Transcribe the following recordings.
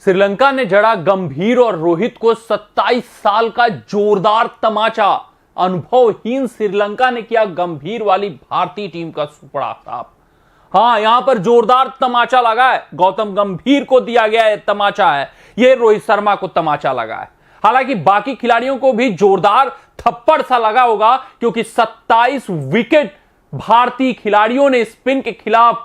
श्रीलंका ने जड़ा गंभीर और रोहित को 27 साल का जोरदार तमाचा। अनुभवहीन श्रीलंका ने किया गंभीर वाली भारतीय टीम का सुपड़ा साफ। हां, यहां पर जोरदार तमाचा लगा है। गौतम गंभीर को दिया गया है तमाचा है, यह रोहित शर्मा को तमाचा लगा है। हालांकि बाकी खिलाड़ियों को भी जोरदार थप्पड़ सा लगा होगा, क्योंकि 27 विकेट भारतीय खिलाड़ियों ने स्पिन के खिलाफ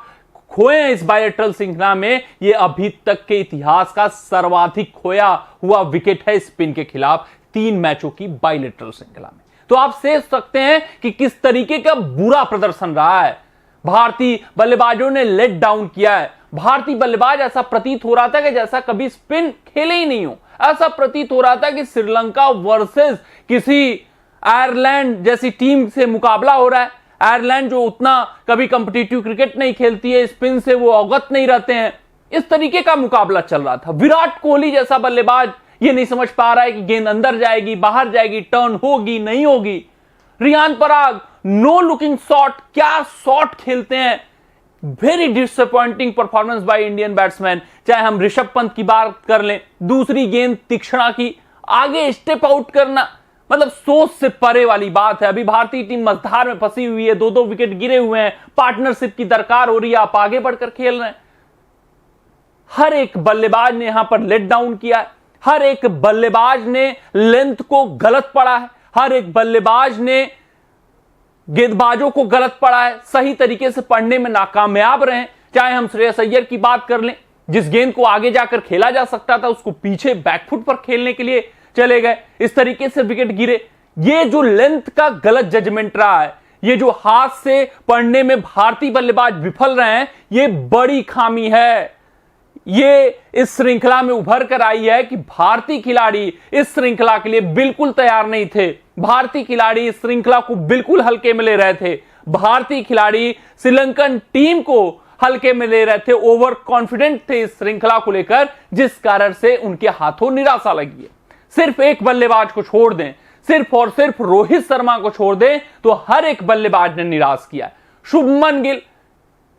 खोए हैं इस बायलैटरल श्रृंखला में। यह अभी तक के इतिहास का सर्वाधिक खोया हुआ विकेट है स्पिन के खिलाफ 3 मैचों की बायलैटरल श्रृंखला में। तो आप सोच सकते हैं कि किस तरीके का बुरा प्रदर्शन रहा है। भारतीय बल्लेबाजों ने लेट डाउन किया है। भारतीय बल्लेबाज ऐसा प्रतीत हो रहा था कि जैसा कभी स्पिन खेले ही नहीं हो। ऐसा प्रतीत हो रहा था कि श्रीलंका वर्सेस किसी आयरलैंड जैसी टीम से मुकाबला हो रहा है। आयरलैंड जो उतना कभी कॉम्पिटिटिव क्रिकेट नहीं खेलती है, स्पिन से वो अवगत नहीं रहते हैं, इस तरीके का मुकाबला चल रहा था। विराट कोहली जैसा बल्लेबाज ये नहीं समझ पा रहा है कि गेंद अंदर जाएगी, बाहर जाएगी, टर्न होगी, नहीं होगी। Riyan Parag no looking shot, क्या शॉट खेलते हैं। Very disappointing performance by Indian batsman. चाहे हम ऋषभ पंत की बात कर लें, दूसरी गेंद तीक्ष्णा की, आगे स्टेप आउट करना, मतलब सोच से परे वाली बात है। अभी भारतीय टीम मझधार में फंसी हुई है, 2-2 विकेट गिरे हुए हैं, पार्टनरशिप की दरकार हो रही है, आप आगे बढ़कर खेल रहे हैं। हर एक बल्लेबाज ने यहां पर लेट डाउन किया है। हर एक बल्लेबाज ने लेंथ को गलत पढ़ा है। हर एक बल्लेबाज ने गेंदबाजों को गलत पढ़ा है, सही तरीके से पढ़ने में नाकामयाब रहे। चाहे हम श्रेयस अय्यर की बात कर लें, जिस गेंद को आगे जाकर खेला जा सकता था उसको पीछे बैकफुट पर खेलने के लिए चले गए, इस तरीके से विकेट गिरे। ये जो लेंथ का गलत जजमेंट रहा है, ये जो हाथ से पढ़ने में भारतीय बल्लेबाज विफल रहे हैं, ये बड़ी खामी है। ये इस श्रृंखला में उभर कर आई है कि भारतीय खिलाड़ी इस श्रृंखला के लिए बिल्कुल तैयार नहीं थे। भारतीय खिलाड़ी इस श्रृंखला को बिल्कुल हल्के में ले रहे थे। भारतीय खिलाड़ी श्रीलंकन टीम को हल्के में ले रहे थे, ओवर कॉन्फिडेंट थे इस श्रृंखला को लेकर, जिस कारण से उनके हाथों निराशा लगी है। सिर्फ एक बल्लेबाज को छोड़ दें, सिर्फ और सिर्फ रोहित शर्मा को छोड़ दें, तो हर एक बल्लेबाज ने निराश किया है। शुभमन गिल,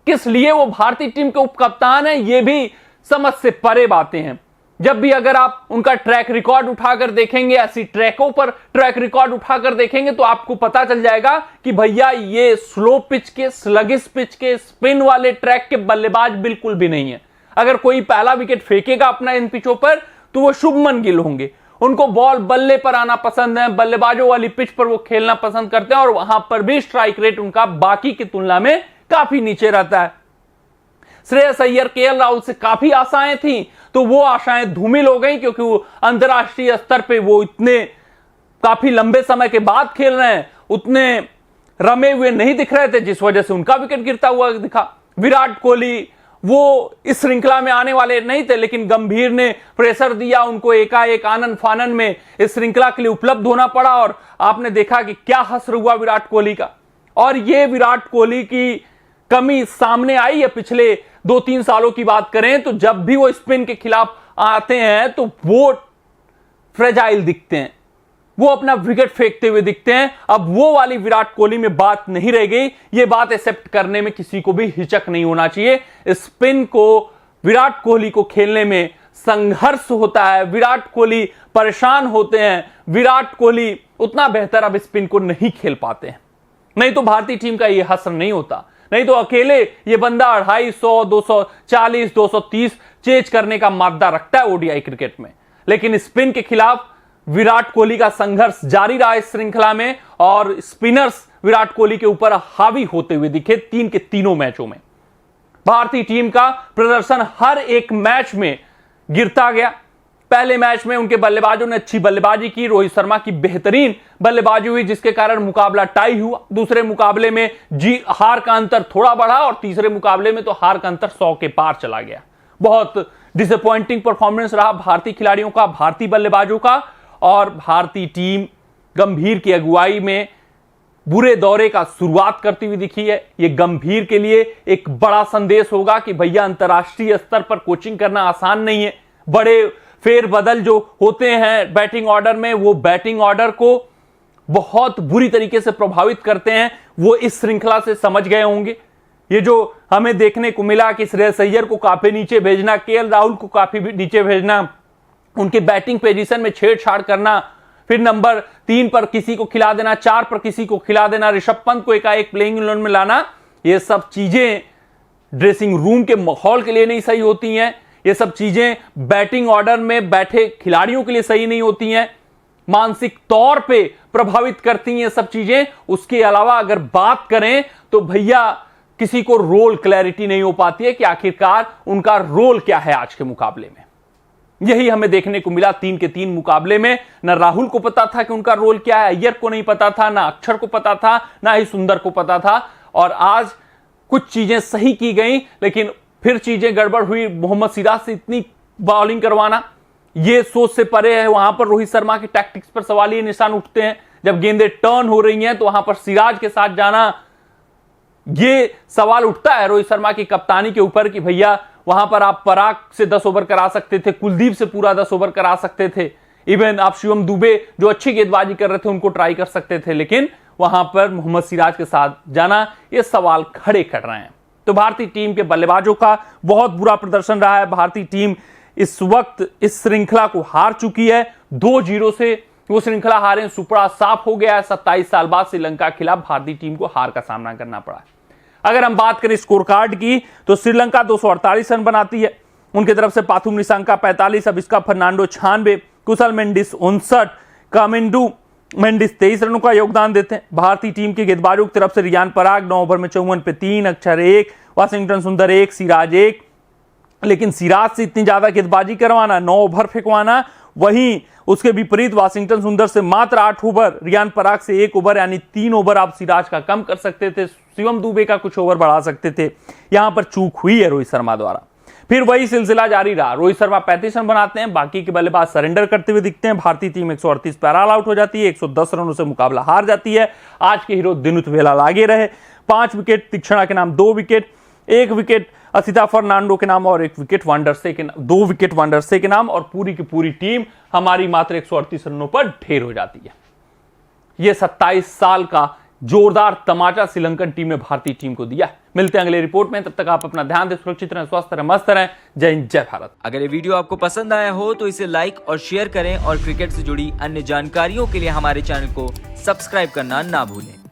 किस लिए वो भारतीय टीम के उप कप्तान है, ये भी समझ से परे बातें हैं। जब भी अगर आप उनका ट्रैक रिकॉर्ड उठाकर देखेंगे, ऐसी ट्रैकों पर ट्रैक रिकॉर्ड उठाकर देखेंगे, तो आपको पता चल जाएगा कि भैया ये स्लो पिच के, स्लगिश पिच के, स्पिन वाले ट्रैक के बल्लेबाज बिल्कुल भी नहीं है। अगर कोई पहला विकेट फेंकेगा अपना इन पिचों पर, तो वो शुभमन गिल होंगे। उनको बॉल बल्ले पर आना पसंद है, बल्लेबाजों वाली पिच पर वो खेलना पसंद करते हैं, और वहां पर भी स्ट्राइक रेट उनका बाकी की तुलना में काफी नीचे रहता है। श्रेयस अय्यर, केएल राहुल से काफी आशाएं थी, तो वो आशाएं धूमिल हो गई, क्योंकि वो अंतरराष्ट्रीय स्तर पे वो इतने काफी लंबे समय के बाद खेल रहे हैं, उतने रमे हुए नहीं दिख रहे थे, जिस वजह से उनका विकेट गिरता हुआ दिखा। विराट कोहली वो इस श्रृंखला में आने वाले नहीं थे, लेकिन गंभीर ने प्रेशर दिया, उनको एकाएक आनन फानन में इस श्रृंखला के लिए उपलब्ध होना पड़ा, और आपने देखा कि क्या हश्र हुआ विराट कोहली का। और ये विराट कोहली की कमी सामने आई है पिछले 2-3 सालों की बात करें तो, जब भी वो स्पिन के खिलाफ आते हैं तो वो फ्रेजाइल दिखते हैं, वो अपना विकेट फेंकते हुए दिखते हैं। अब वो वाली विराट कोहली में बात नहीं रह गई। ये बात एक्सेप्ट करने में किसी को भी हिचक नहीं होना चाहिए। स्पिन को, विराट कोहली को खेलने में संघर्ष होता है, विराट कोहली परेशान होते हैं, विराट कोहली उतना बेहतर अब स्पिन को नहीं खेल पाते हैं। नहीं तो भारतीय टीम का यह हश्र नहीं होता, नहीं तो अकेले ये बंदा 250, 240, 230 चेज करने का मादा रखता है ओडीआई क्रिकेट में। लेकिन स्पिन के खिलाफ विराट कोहली का संघर्ष जारी रहा इस श्रृंखला में, और स्पिनर्स विराट कोहली के ऊपर हावी होते हुए दिखे 3 के तीनों मैचों में। भारतीय टीम का प्रदर्शन हर एक मैच में गिरता गया। पहले मैच में उनके बल्लेबाजों ने अच्छी बल्लेबाजी की, रोहित शर्मा की बेहतरीन बल्लेबाजी हुई, जिसके कारण मुकाबला टाई हुआ। दूसरे मुकाबले में हार का अंतर थोड़ा बढ़ा, और तीसरे मुकाबले में तो हार का अंतर 100 के पार चला गया। बहुत डिसअपॉइंटिंग परफॉर्मेंस रहा भारतीय खिलाड़ियों का, भारतीय बल्लेबाजों का, और भारतीय टीम गंभीर की अगुवाई में बुरे दौरे का शुरुआत करती हुई दिखी है। यह गंभीर के लिए एक बड़ा संदेश होगा कि भैया अंतरराष्ट्रीय स्तर पर कोचिंग करना आसान नहीं है। बड़े फेरबदल जो होते हैं बैटिंग ऑर्डर में, वो बैटिंग ऑर्डर को बहुत बुरी तरीके से प्रभावित करते हैं। वो इस श्रृंखला से समझ गए होंगे। ये जो हमें देखने को मिला कि श्रेयस अय्यर को काफी नीचे भेजना, केएल राहुल को काफी नीचे भेजना, उनके बैटिंग पोजीशन में छेड़छाड़ करना, फिर नंबर 3 पर किसी को खिला देना, 4 पर किसी को खिला देना, ऋषभ पंत को एकाएक प्लेइंग 11 में लाना, ये सब चीजें ड्रेसिंग रूम के माहौल के लिए नहीं सही होती हैं। ये सब चीजें बैटिंग ऑर्डर में बैठे खिलाड़ियों के लिए सही नहीं होती हैं, मानसिक तौर पे प्रभावित करती हैं सब चीजें। उसके अलावा अगर बात करें तो भैया किसी को रोल क्लैरिटी नहीं हो पाती है कि आखिरकार उनका रोल क्या है आज के मुकाबले में। यही हमें देखने को मिला 3 के 3 मुकाबले में। न राहुल को पता था कि उनका रोल क्या है, अय्यर को नहीं पता था, ना अक्षर को पता था, ना ही सुंदर को पता था। और आज कुछ चीजें सही की गई लेकिन फिर चीजें गड़बड़ हुई। मोहम्मद सिराज से इतनी बॉलिंग करवाना ये सोच से परे है। वहां पर रोहित शर्मा के टैक्टिक्स पर सवालिया निशान उठते हैं। जब गेंदें टर्न हो रही हैं तो वहां पर सिराज के साथ जाना, ये सवाल उठता है रोहित शर्मा की कप्तानी के ऊपर कि भैया वहां पर आप पराग से 10 ओवर करा सकते थे, कुलदीप से पूरा 10 ओवर करा सकते थे, इवन आप शिवम दुबे जो अच्छी गेंदबाजी कर रहे थे उनको ट्राई कर सकते थे, लेकिन वहां पर मोहम्मद सिराज के साथ जाना, ये सवाल खड़े कर रहे हैं। तो भारतीय टीम के बल्लेबाजों का बहुत बुरा प्रदर्शन रहा है। भारतीय टीम इस वक्त इस श्रृंखला को हार चुकी है। 2-0 से वो श्रृंखला हारे, सुपड़ा साफ हो गया है। 27 साल बाद श्रीलंका के खिलाफ भारतीय टीम को हार का सामना करना पड़ा है। अगर हम बात करें स्कोर कार्ड की तो श्रीलंका 248 रन बनाती है, उनकी तरफ से पाथुम निशंका 45, अभिषेक फर्नांडो 96, कुशल मेंडिस 59, कामिंडू मेंडिस 23 रनों का योगदान देते हैं। भारतीय टीम के गेंदबाजों की तरफ से रियान पराग 9 ओवर में 54 पे 3, अक्षर 1, वाशिंगटन सुंदर 1, सिराज 1। लेकिन सिराज से इतनी ज्यादा गेंदबाजी करवाना, 9 ओवर फेंकवाना, वहीं उसके विपरीत वाशिंगटन सुंदर से मात्र 8 ओवर, रियान पराग से 1 ओवर, यानी 3 ओवर आप सिराज का कम कर सकते थे, शिवम दुबे का कुछ ओवर बढ़ा सकते थे। यहां पर चूक हुई है रोहित शर्मा द्वारा। फिर वही सिलसिला जारी रहा। रोहित शर्मा 35 रन बनाते हैं, बाकी के बल्लेबाज सरेंडर करते हुए दिखते हैं। भारतीय टीम 138 पर ऑल आउट हो जाती है, 110 रनों से मुकाबला हार जाती है। आज के हीरो दिनुत वेला लागे रहे, 5 विकेट तीक्षणा के नाम, 2 विकेट, 1 विकेट असिता फर्नांडो के नाम और 1 विकेट वांडरसे के नाम, 2 विकेट वांडरसे के नाम, और पूरी की पूरी टीम हमारी मात्र 138 रनों पर ढेर हो जाती है। यह 27 साल का जोरदार तमाचा श्रीलंकन टीम ने भारतीय टीम को दिया है। मिलते हैं अगले रिपोर्ट में, तब तक आप अपना ध्यान दें, सुरक्षित रहें, स्वस्थ रहें, मस्त रहें। जय हिंद, जय भारत। अगर ये वीडियो आपको पसंद आया हो तो इसे लाइक और शेयर करें और क्रिकेट से जुड़ी अन्य जानकारियों के लिए हमारे चैनल को सब्सक्राइब करना ना भूलें।